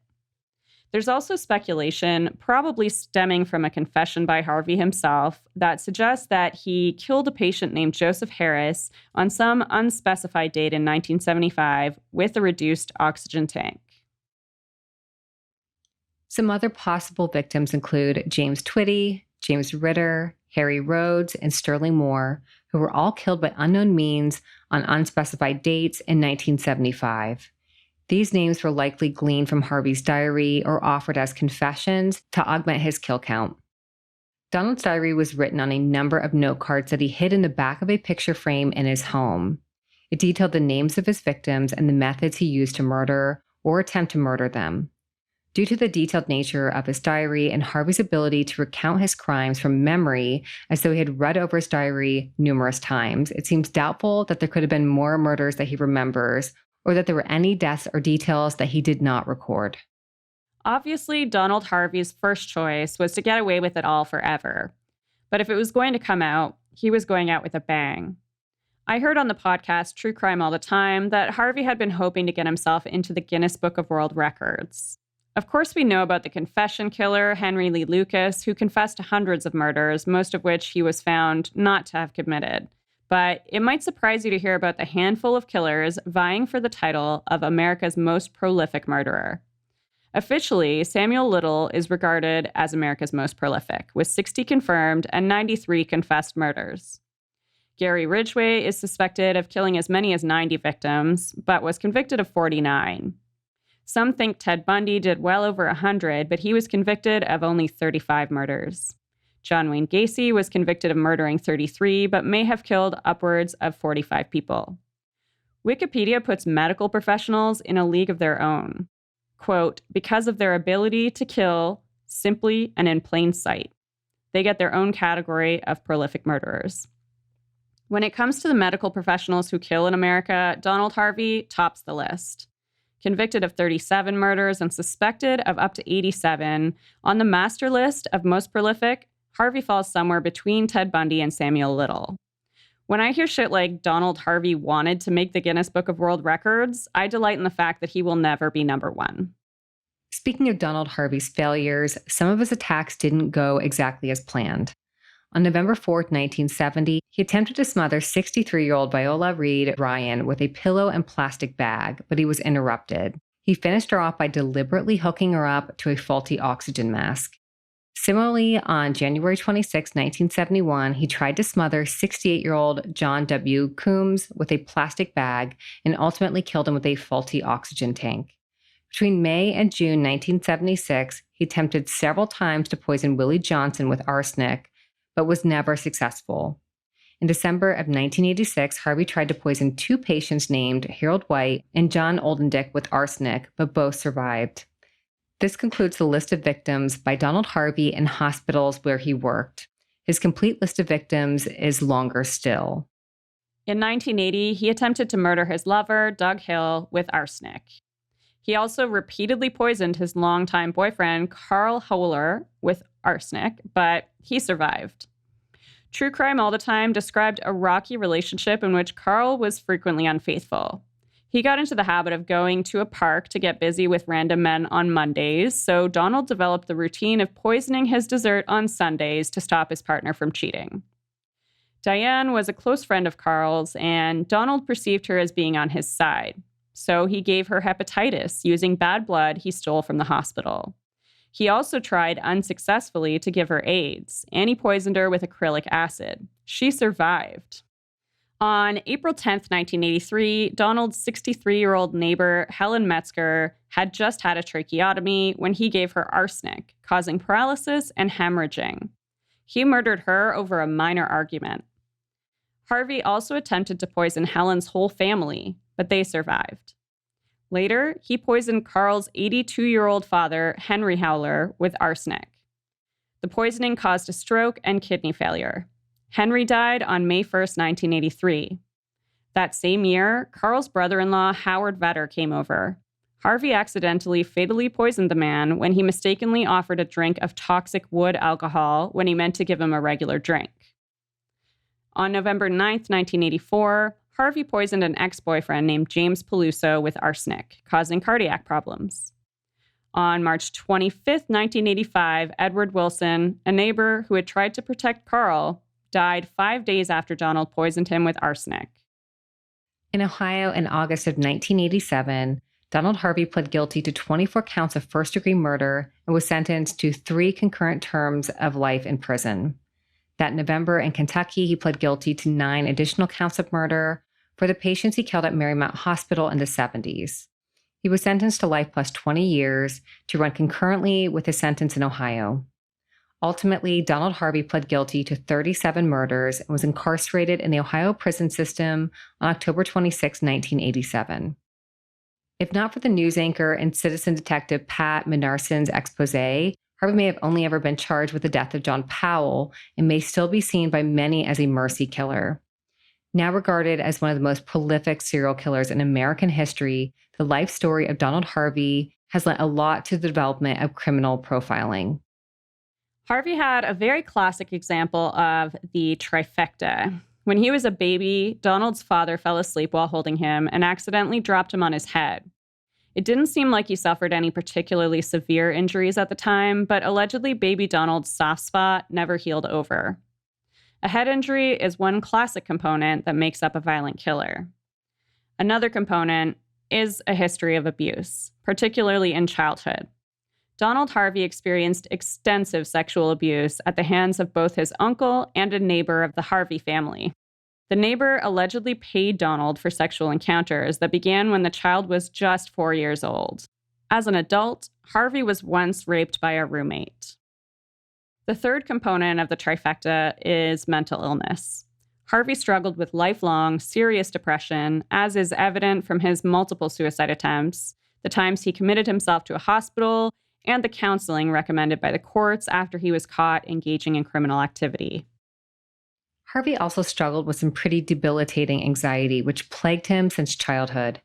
There's also speculation, probably stemming from a confession by Harvey himself, that suggests that he killed a patient named Joseph Harris on some unspecified date in 1975 with a reduced oxygen tank. Some other possible victims include James Twitty, James Ritter, Harry Rhodes, and Sterling Moore, who were all killed by unknown means on unspecified dates in 1975. These names were likely gleaned from Harvey's diary or offered as confessions to augment his kill count. Donald's diary was written on a number of note cards that he hid in the back of a picture frame in his home. It detailed the names of his victims and the methods he used to murder or attempt to murder them. Due to the detailed nature of his diary and Harvey's ability to recount his crimes from memory as though he had read over his diary numerous times, it seems doubtful that there could have been more murders that he remembers or that there were any deaths or details that he did not record. Obviously, Donald Harvey's first choice was to get away with it all forever. But if it was going to come out, he was going out with a bang. I heard on the podcast True Crime All the Time that Harvey had been hoping to get himself into the Guinness Book of World Records. Of course, we know about the confession killer, Henry Lee Lucas, who confessed to hundreds of murders, most of which he was found not to have committed. But it might surprise you to hear about the handful of killers vying for the title of America's most prolific murderer. Officially, Samuel Little is regarded as America's most prolific, with 60 confirmed and 93 confessed murders. Gary Ridgway is suspected of killing as many as 90 victims, but was convicted of 49. Some think Ted Bundy did well over 100, but he was convicted of only 35 murders. John Wayne Gacy was convicted of murdering 33, but may have killed upwards of 45 people. Wikipedia puts medical professionals in a league of their own. Quote, because of their ability to kill simply and in plain sight. They get their own category of prolific murderers. When it comes to the medical professionals who kill in America, Donald Harvey tops the list. Convicted of 37 murders and suspected of up to 87, on the master list of most prolific, Harvey falls somewhere between Ted Bundy and Samuel Little. When I hear shit like Donald Harvey wanted to make the Guinness Book of World Records, I delight in the fact that he will never be number one. Speaking of Donald Harvey's failures, some of his attacks didn't go exactly as planned. On November 4th, 1970, he attempted to smother 63-year-old Viola Reed Ryan with a pillow and plastic bag, but he was interrupted. He finished her off by deliberately hooking her up to a faulty oxygen mask. Similarly, on January 26, 1971, he tried to smother 68-year-old John W. Coombs with a plastic bag and ultimately killed him with a faulty oxygen tank. Between May and June 1976, he attempted several times to poison Willie Johnson with arsenic, but was never successful. In December of 1986, Harvey tried to poison two patients named Harold White and John Oldendick with arsenic, but both survived. This concludes the list of victims by Donald Harvey in hospitals where he worked. His complete list of victims is longer still. In 1980, he attempted to murder his lover, Doug Hill, with arsenic. He also repeatedly poisoned his longtime boyfriend, Carl Holler, with arsenic, but he survived. True Crime All the Time described a rocky relationship in which Carl was frequently unfaithful. He got into the habit of going to a park to get busy with random men on Mondays, so Donald developed the routine of poisoning his dessert on Sundays to stop his partner from cheating. Diane was a close friend of Carl's, and Donald perceived her as being on his side. So he gave her hepatitis using bad blood he stole from the hospital. He also tried unsuccessfully to give her AIDS, and he poisoned her with acrylic acid. She survived. On April 10th, 1983, Donald's 63-year-old neighbor, Helen Metzger, had just had a tracheotomy when he gave her arsenic, causing paralysis and hemorrhaging. He murdered her over a minor argument. Harvey also attempted to poison Helen's whole family, but they survived. Later, he poisoned Carl's 82-year-old father, Henry Howler, with arsenic. The poisoning caused a stroke and kidney failure. Henry died on May 1st, 1983. That same year, Carl's brother-in-law, Howard Vedder, came over. Harvey accidentally fatally poisoned the man when he mistakenly offered a drink of toxic wood alcohol when he meant to give him a regular drink. On November 9th, 1984, Harvey poisoned an ex-boyfriend named James Peluso with arsenic, causing cardiac problems. On March 25th, 1985, Edward Wilson, a neighbor who had tried to protect Carl, died 5 days after Donald poisoned him with arsenic. In Ohio in August of 1987, Donald Harvey pled guilty to 24 counts of first-degree murder and was sentenced to 3 concurrent terms of life in prison. That November in Kentucky, he pled guilty to 9 additional counts of murder for the patients he killed at Marymount Hospital in the 70s. He was sentenced to life plus 20 years to run concurrently with his sentence in Ohio. Ultimately, Donald Harvey pled guilty to 37 murders and was incarcerated in the Ohio prison system on October 26, 1987. If not for the news anchor and citizen detective Pat Minarson's expose, Harvey may have only ever been charged with the death of John Powell and may still be seen by many as a mercy killer. Now regarded as one of the most prolific serial killers in American history, the life story of Donald Harvey has lent a lot to the development of criminal profiling. Harvey had a very classic example of the trifecta. When he was a baby, Donald's father fell asleep while holding him and accidentally dropped him on his head. It didn't seem like he suffered any particularly severe injuries at the time, but allegedly baby Donald's soft spot never healed over. A head injury is one classic component that makes up a violent killer. Another component is a history of abuse, particularly in childhood. Donald Harvey experienced extensive sexual abuse at the hands of both his uncle and a neighbor of the Harvey family. The neighbor allegedly paid Donald for sexual encounters that began when the child was just 4 years old. As an adult, Harvey was once raped by a roommate. The third component of the trifecta is mental illness. Harvey struggled with lifelong, serious depression, as is evident from his multiple suicide attempts, the times he committed himself to a hospital, and the counseling recommended by the courts after he was caught engaging in criminal activity. Harvey also struggled with some pretty debilitating anxiety, which plagued him since childhood.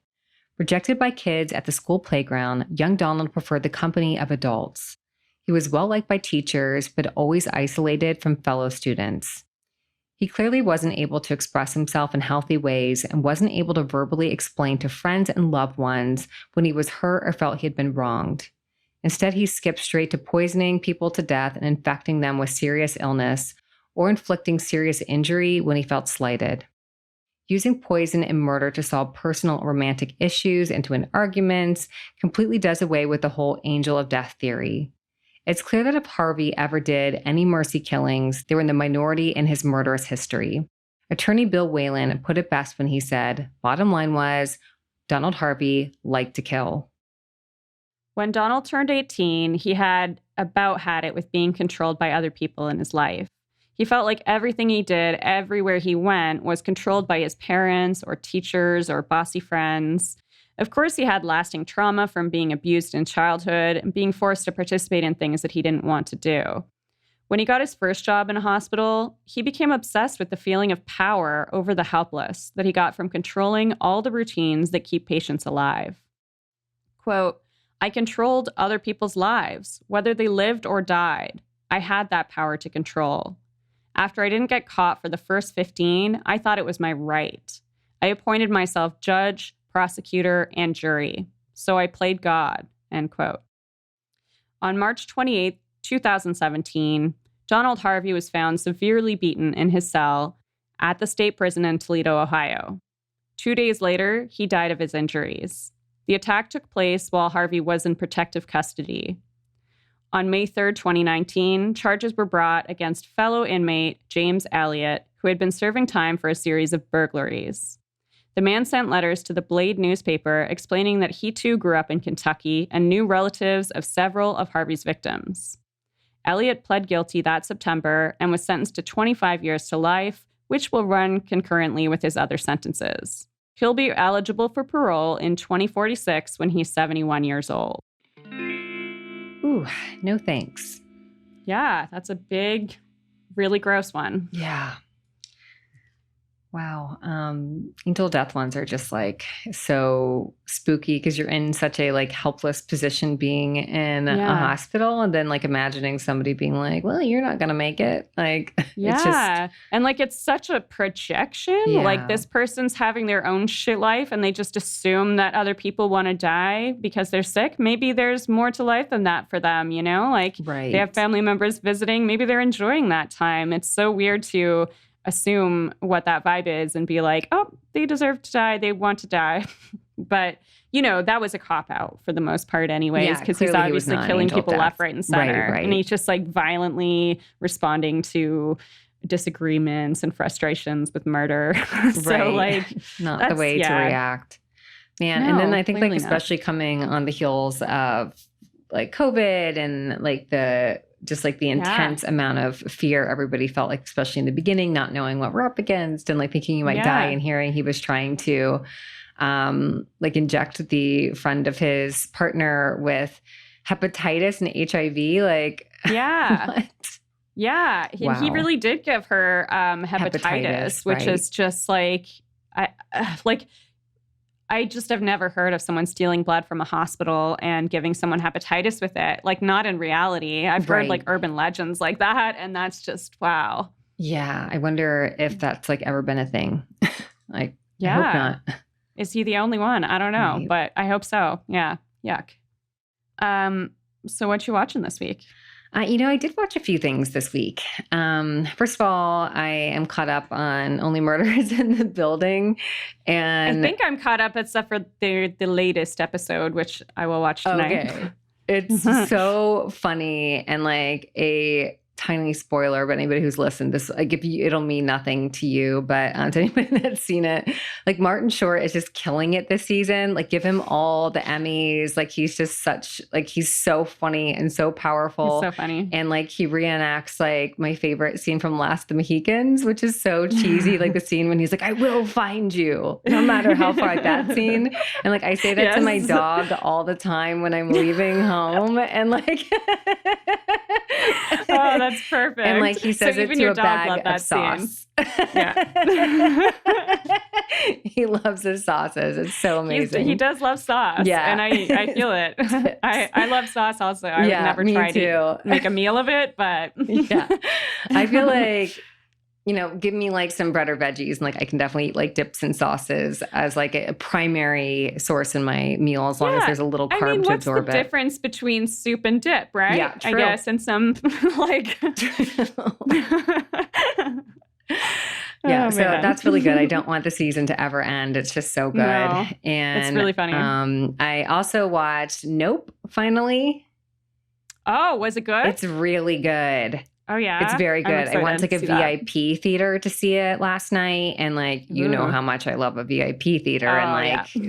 Rejected by kids at the school playground, young Donald preferred the company of adults. He was well-liked by teachers, but always isolated from fellow students. He clearly wasn't able to express himself in healthy ways and wasn't able to verbally explain to friends and loved ones when he was hurt or felt he had been wronged. Instead, he skipped straight to poisoning people to death and infecting them with serious illness or inflicting serious injury when he felt slighted. Using poison and murder to solve personal or romantic issues and to win arguments completely does away with the whole angel of death theory. It's clear that if Harvey ever did any mercy killings, they were in the minority in his murderous history. Attorney Bill Whalen put it best when he said, bottom line was, Donald Harvey liked to kill. When Donald turned 18, he had about had it with being controlled by other people in his life. He felt like everything he did, everywhere he went, was controlled by his parents or teachers or bossy friends. Of course, he had lasting trauma from being abused in childhood and being forced to participate in things that he didn't want to do. When he got his first job in a hospital, he became obsessed with the feeling of power over the helpless that he got from controlling all the routines that keep patients alive. Quote, I controlled other people's lives, whether they lived or died. I had that power to control. After I didn't get caught for the first 15, I thought it was my right. I appointed myself judge, prosecutor, and jury. So I played God, end quote. On March 28, 2017, Donald Harvey was found severely beaten in his cell at the state prison in Toledo, Ohio. 2 days later, he died of his injuries. The attack took place while Harvey was in protective custody. On May 3, 2019, charges were brought against fellow inmate James Elliott, who had been serving time for a series of burglaries. The man sent letters to the Blade newspaper explaining that he too grew up in Kentucky and knew relatives of several of Harvey's victims. Elliott pled guilty that September and was sentenced to 25 years to life, which will run concurrently with his other sentences. He'll be eligible for parole in 2046 when he's 71 years old. Ooh, no thanks. Yeah, that's a big, really gross one. Yeah. Wow. Angel death ones are just like so spooky because you're in such a like helpless position being in a hospital and then like imagining somebody being like, well, you're not going to make it. Like, it's just... And like, it's such a projection. Yeah. Like this person's having their own shit life and they just assume that other people want to die because they're sick. Maybe there's more to life than that for them, you know? Like right. They have family members visiting. Maybe they're enjoying that time. It's so weird to assume what that vibe is and be like, oh, they deserve to die. They want to die. But, you know, that was a cop-out for the most part anyways, because he's obviously killing people left, right, and center. Right. And he's just like violently responding to disagreements and frustrations with murder. So like... Not the way to react. Man, no, and then I think like especially coming on the heels of like COVID and like the intense amount of fear everybody felt like, especially in the beginning, not knowing what we're up against and like thinking you might die, and hearing he was trying to like inject the friend of his partner with hepatitis and HIV. Like, what? Yeah. He really did give her hepatitis, which is just like, I just have never heard of someone stealing blood from a hospital and giving someone hepatitis with it. Like, not in reality. I've heard like urban legends like that, and that's just, wow. Yeah. I wonder if that's like ever been a thing. Like, I hope not. Is he the only one? I don't know, but I hope so. Yeah. Yuck. So what you watching this week? You know, I did watch a few things this week. First of all, I am caught up on Only Murders in the Building. And I think I'm caught up except for the latest episode, which I will watch tonight. Okay. It's so funny and like a tiny spoiler, but anybody who's listened, this like it'll mean nothing to you, but to anybody that's seen it, like Martin Short is just killing it this season. Like, give him all the Emmys. Like, he's just he's so funny and so powerful. He's so funny. And like he reenacts like my favorite scene from Last of the Mohicans, which is so cheesy. Like the scene when he's like, I will find you, no matter how far. Like that scene. And like I say that to my dog all the time when I'm leaving home, and like oh, that's perfect. And like he says it to a bag of sauce. Yeah. He loves his sauces. It's so amazing. He does love sauce. Yeah. And I feel it. I love sauce also. I would never try to make a meal of it, but yeah. I feel like give me like some bread or veggies, and like I can definitely eat like dips and sauces as like a primary source in my meal, as long as there's a little carb to absorb it. What's the difference between soup and dip, right? Yeah, true. I guess in some like. Yeah, so that's really good. I don't want the season to ever end. It's just so good. No, and it's really funny. I also watched Nope, finally. Oh, was it good? It's really good. Oh, yeah? It's very good. I went to like a VIP theater to see it last night. And like, you know how much I love a VIP theater and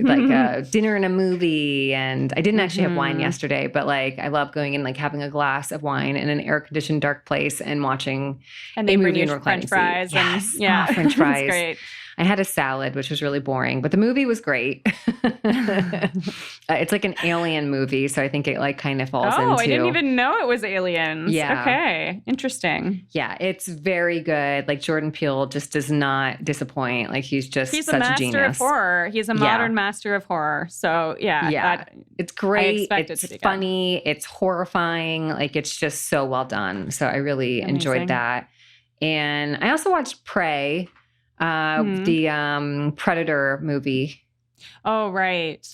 like a dinner and a movie. And I didn't actually have wine yesterday, but like I love going and like having a glass of wine in an air-conditioned dark place and watching a movie in French fries. Yes. And, French fries. It's great. I had a salad, which was really boring, but the movie was great. It's like an alien movie, so I think it like kind of falls into... Oh, I didn't even know it was aliens. Yeah. Okay. Interesting. Yeah, it's very good. Like Jordan Peele just does not disappoint. Like he's such a genius. He's a master of horror. He's a modern master of horror. So yeah. It's great. I expect it to be funny. Good. It's horrifying. Like it's just so well done. So I really enjoyed that. And I also watched Prey. The Predator movie. Oh, right.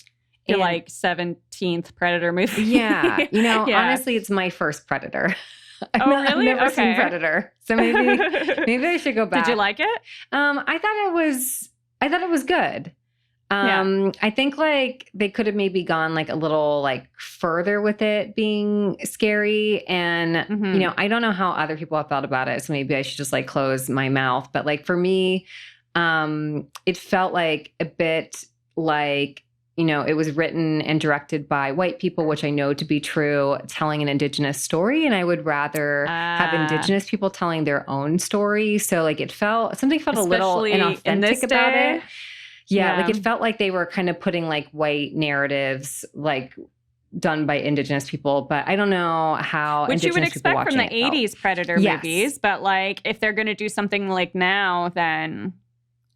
The like 17th Predator movie. Yeah. Honestly, it's my first Predator. Really? I've never seen Predator. So maybe I should go back. Did you like it? I thought it was good. I think like they could have maybe gone like a little like further with it being scary. And, I don't know how other people have felt about it. So maybe I should just like close my mouth. But like for me, it felt like a bit like, it was written and directed by white people, which I know to be true, telling an Indigenous story. And I would rather have Indigenous people telling their own story. So like something felt a little inauthentic about it. Yeah, like it felt like they were kind of putting like white narratives like done by Indigenous people, but I don't know how Which you would expect from the 80s Predator Yes. movies, but like if they're going to do something like now, then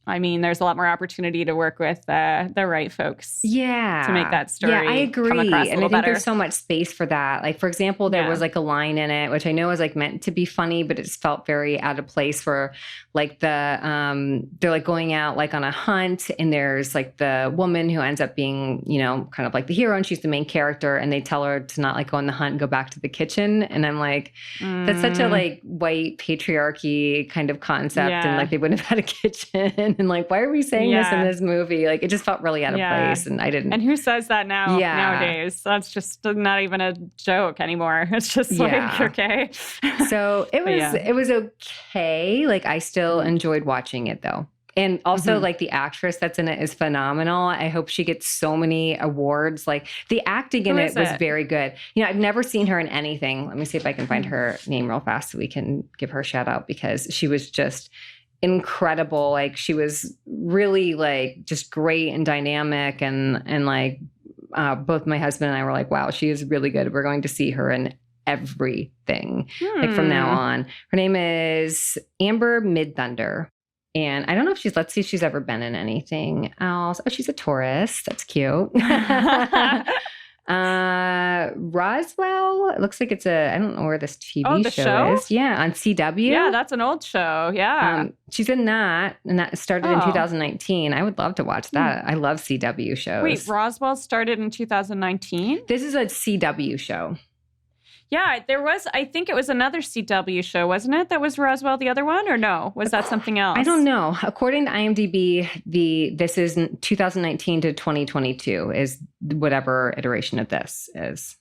I mean, there's a lot more opportunity to work with the right folks. Yeah. To make that story I agree. come across a and I think better. There's so much space for that. Like, for example, there was like a line in it, which I know is like meant to be funny, but it just felt very out of place for like they're like going out like on a hunt, and there's like the woman who ends up being, kind of like the hero, and she's the main character, and they tell her to not like go on the hunt and go back to the kitchen. And I'm like, that's such a like white patriarchy kind of concept. And like they wouldn't have had a kitchen. And like, why are we saying this in this movie? Like, it just felt really out of place, and I didn't. And who says that nowadays? That's just not even a joke anymore. It's just like, okay. So it was okay. Like, I still enjoyed watching it though. And also like the actress that's in it is phenomenal. I hope she gets so many awards. Like the acting in it was very good. I've never seen her in anything. Let me see if I can find her name real fast so we can give her a shout out, because she was just incredible. Like she was really like just great and dynamic, and like both my husband and I were like, wow, she is really good. We're going to see her in everything like from now on. Her name is Amber Midthunder. And I don't know if let's see if she's ever been in anything else. Oh, she's a Taurus. That's cute. Roswell. It looks like it's I don't know where this TV show is. Yeah, on CW. Yeah, that's an old show. Yeah. She's in that, and that started in 2019. I would love to watch that. I love CW shows. Wait, Roswell started in 2019? This is a CW show. Yeah, I think it was another CW show, wasn't it? That was Roswell, the other one, or no? Was that something else? I don't know. According to IMDb, this is 2019 to 2022 is whatever iteration of this is.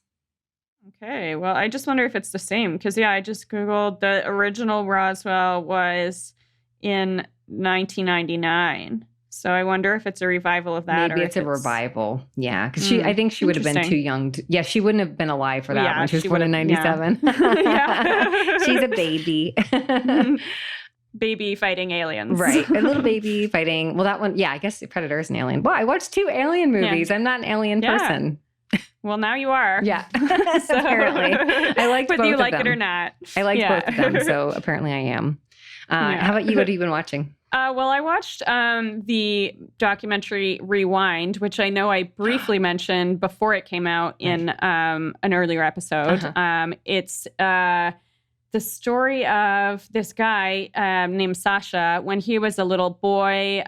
Okay, well, I just wonder if it's the same, because I just Googled the original Roswell was in 1999. So I wonder if it's a revival of that. Maybe it's a revival. Yeah. Because I think she would have been too young. She wouldn't have been alive for that when she was born in 97. Yeah. She's a baby. Baby fighting aliens. Right. A little baby fighting. Well, that one, I guess Predator is an alien. Well, I watched 2 alien movies. I'm not an alien person. Well, now you are. Yeah. So, apparently. I liked both of them. Whether you like it or not. I liked both of them. So apparently I am. How about you? What have you been watching? Well, I watched the documentary Rewind, which I know I briefly mentioned before it came out in an earlier episode. It's the story of this guy named Sasha when he was a little boy.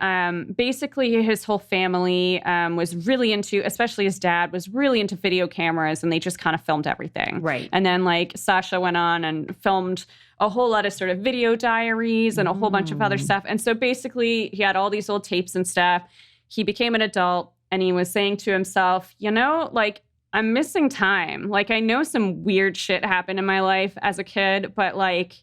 Basically, his whole family was really into, especially his dad, was really into video cameras, and they just kind of filmed everything. Right. And then like Sasha went on and filmed a whole lot of sort of video diaries and a whole bunch of other stuff. And so basically, he had all these old tapes and stuff. He became an adult, and he was saying to himself, you know, like, I'm missing time. Like, I know some weird shit happened in my life as a kid, but like,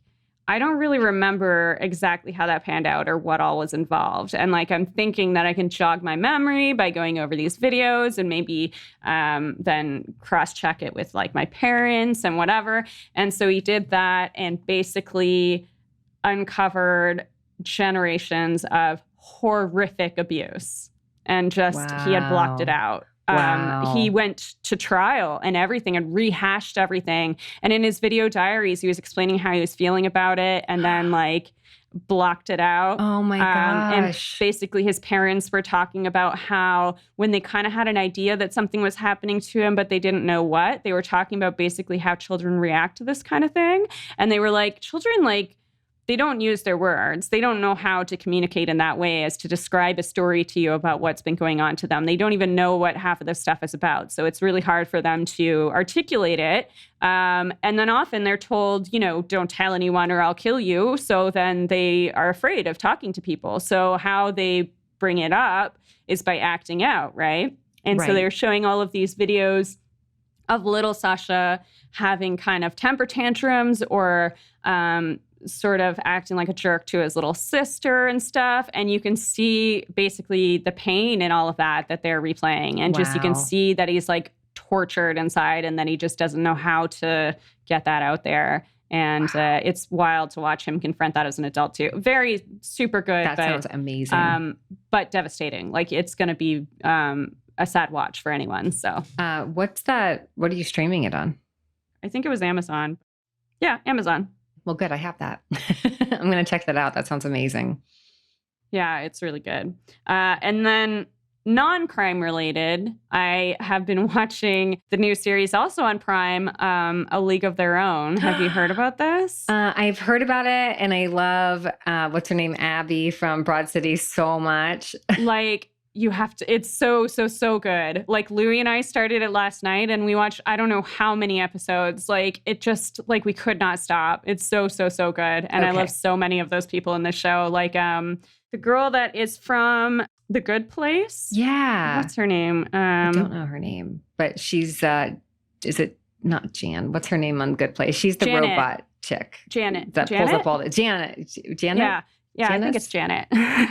I don't really remember exactly how that panned out or what all was involved. And like, I'm thinking that I can jog my memory by going over these videos and maybe then cross-check it with like my parents and whatever. And so he did that and basically uncovered generations of horrific abuse. And just, he had blocked it out. He went to trial and everything and rehashed everything. And in his video diaries, he was explaining how he was feeling about it and then like blocked it out. Oh my gosh. And basically his parents were talking about how when they kind of had an idea that something was happening to him, but they didn't know what, they were talking about basically how children react to this kind of thing. And they were like, children, like, they don't use their words. They don't know how to communicate in that way as to describe a story to you about what's been going on to them. They don't even know what half of this stuff is about. So it's really hard for them to articulate it. And then often they're told, you know, don't tell anyone or I'll kill you. So then they are afraid of talking to people. So how they bring it up is by acting out, right? And so they're showing all of these videos of little Sasha having kind of temper tantrums or sort of acting like a jerk to his little sister and stuff. And you can see basically the pain in all of that they're replaying. And just you can see that he's like tortured inside and that he just doesn't know how to get that out there. And it's wild to watch him confront that as an adult too. Very super good. That sounds amazing. But devastating. Like it's going to be a sad watch for anyone. So what's that? What are you streaming it on? I think it was Amazon. Yeah, Amazon. Well, good. I have that. I'm going to check that out. That sounds amazing. Yeah, it's really good. And then non-crime related, I have been watching the new series also on Prime, A League of Their Own. Have you heard about this? I've heard about it, and I love, what's her name, Abby from Broad City so much. Like, you have to, it's so good. Like Louis and I started it last night and we watched, I don't know how many episodes. Like it just, like we could not stop. It's so good. And I love so many of those people in the show. Like the girl that is from The Good Place. Yeah. What's her name? I don't know her name, but she's, is it not Jan? What's her name on Good Place? She's the Janet. robot chick. Janet. That pulls up all the, Janet? Yeah. Yeah, Janice? I think it's Janet.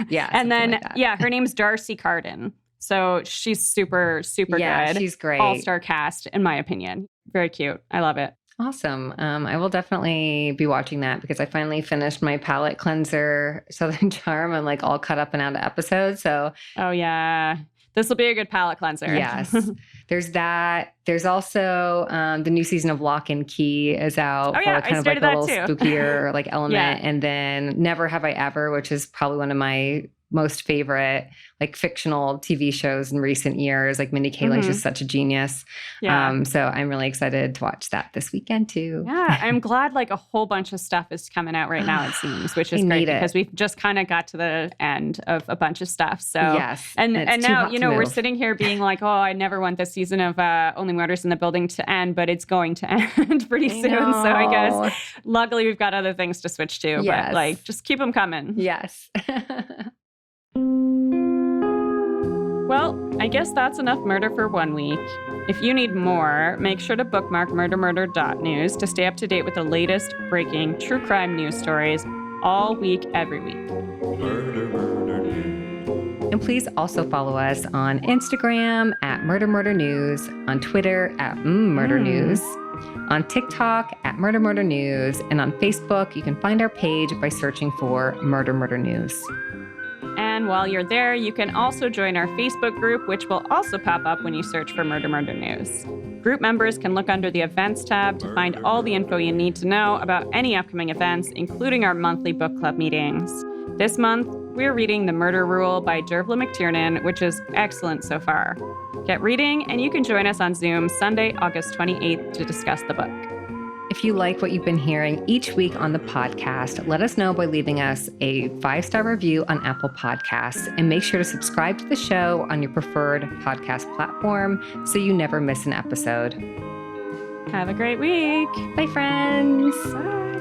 Yeah. And then, her name's Darcy Carden. So she's super good. Yeah, she's great. All-star cast, in my opinion. Very cute. I love it. Awesome. I will definitely be watching that because I finally finished my palate cleanser, Southern Charm. I'm like all cut up and out of episodes. So, oh, yeah. This will be a good palate cleanser. Yes. There's that. There's also the new season of Lock and Key is out. Oh, yeah. For kind I of like a little that too. spookier like element. And then Never Have I Ever, which is probably one of my most favorite like fictional TV shows in recent years. Like Mindy Kaling's just such a genius. Yeah. So I'm really excited to watch that this weekend too. Yeah. I'm glad like a whole bunch of stuff is coming out right now, it seems, which is great because we've just kind of got to the end of a bunch of stuff. So yes. And now, you know, we're sitting here being like, oh, I never want this season of Only Murders in the Building to end, but it's going to end pretty soon. So I guess luckily we've got other things to switch to, but like just keep them coming. Yes. Well, I guess that's enough murder for 1 week. If you need more, make sure to bookmark MurderMurder.news to stay up to date with the latest breaking true crime news stories all week, every week. Murder News. And please also follow us on Instagram at MurderMurder News, on Twitter at Murder News, on TikTok at MurderMurder News, and on Facebook, you can find our page by searching for MurderMurder News. And while you're there, you can also join our Facebook group, which will also pop up when you search for MurderMurder News. Group members can look under the Events tab to find all the info you need to know about any upcoming events, including our monthly book club meetings. This month, we're reading The Murder Rule by Dervla McTiernan, which is excellent so far. Get reading, and you can join us on Zoom Sunday, August 28th to discuss the book. If you like what you've been hearing each week on the podcast, let us know by leaving us a 5-star review on Apple Podcasts, and make sure to subscribe to the show on your preferred podcast platform so you never miss an episode. Have a great week. Bye, friends. Bye.